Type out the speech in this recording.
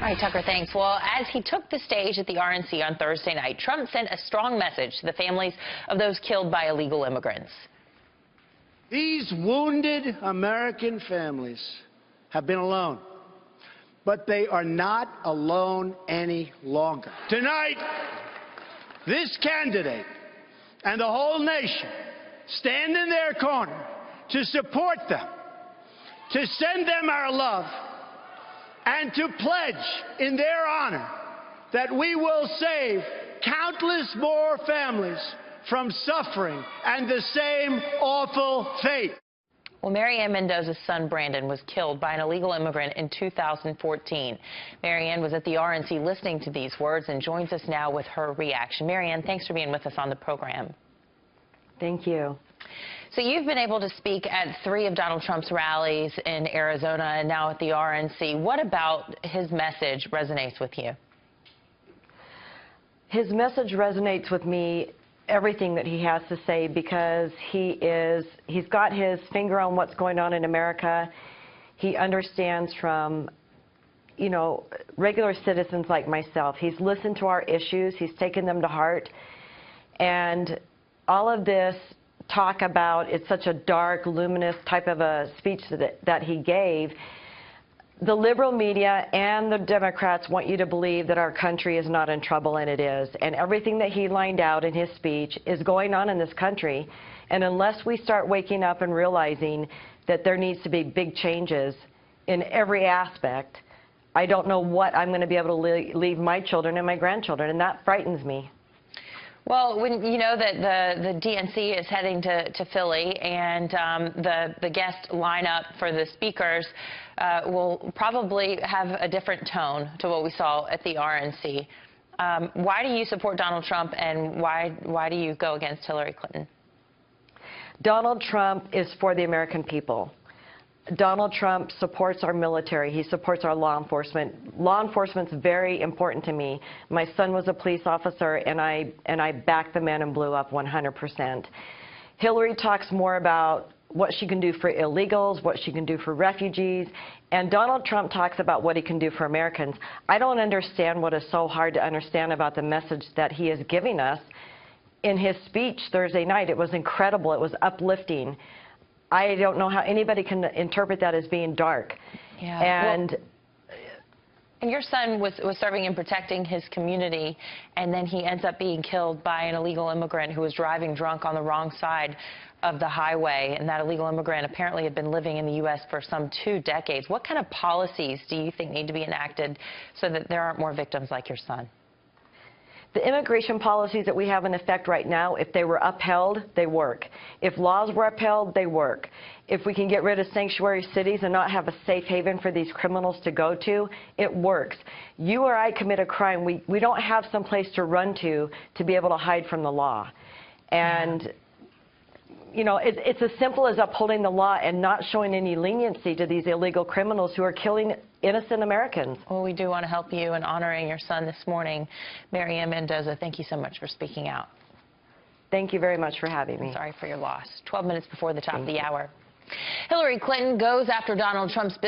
All right, Tucker, thanks. Well, as he took the stage at the RNC on Thursday night, Trump sent a strong message to the families of those killed by illegal immigrants. These wounded American families have been alone, but they are not alone any longer. Tonight, this candidate and the whole nation stand in their corner to support them, to send them our love, and to pledge in their honor that we will save countless more families from suffering and the same awful fate. Well, Ann Mendoza's son, Brandon, was killed by an illegal immigrant in 2014. Ann was at the RNC listening to these words and joins us now with her reaction. Ann, thanks for being with us on the program. Thank you. So you've been able to speak at 3 of Donald Trump's rallies in Arizona and now at the RNC. What about his message resonates with you? His message resonates with me, everything that he has to say, because he's got his finger on what's going on in America. He understands from, you know, regular citizens like myself. He's listened to our issues. He's taken them to heart. And all of this talk about it's such a dark, luminous type of a speech that he gave. The liberal media and the Democrats want you to believe that our country is not in trouble, and it is. And everything that he lined out in his speech is going on in this country. And unless we start waking up and realizing that there needs to be big changes in every aspect, I don't know what I'm going to be able to leave my children and my grandchildren, and that frightens me. Well, when you know that the DNC is heading to Philly, and the guest lineup for the speakers will probably have a different tone to what we saw at the RNC. Why do you support Donald Trump, and why do you go against Hillary Clinton? Donald Trump is for the American people. Donald Trump supports our military. He supports our law enforcement. Law enforcement's very important to me. My son was a police officer, and I back the man in blue up 100%. Hillary talks more about what she can do for illegals, what she can do for refugees, and Donald Trump talks about what he can do for Americans. I don't understand what is so hard to understand about the message that he is giving us in his speech Thursday night. It was incredible. It was uplifting. I don't know how anybody can interpret that as being dark. Yeah. And your son was serving and protecting his community, and then he ends up being killed by an illegal immigrant who was driving drunk on the wrong side of the highway. And that illegal immigrant apparently had been living in the U.S. for some 2 decades. What kind of policies do you think need to be enacted so that there aren't more victims like your son? The immigration policies that we have in effect right now, if they were upheld, they work. If laws were upheld, they work. If we can get rid of sanctuary cities and not have a safe haven for these criminals to go to, it works. You or I commit a crime, we don't have some place to run to be able to hide from the law. And you know, it's as simple as upholding the law and not showing any leniency to these illegal criminals who are killing innocent Americans. Well, we do want to help you in honoring your son this morning. Ann Mendoza, thank you so much for speaking out. Thank you very much for having me. Sorry for your loss. 12 minutes before the top of the hour. Hillary Clinton goes after Donald Trump's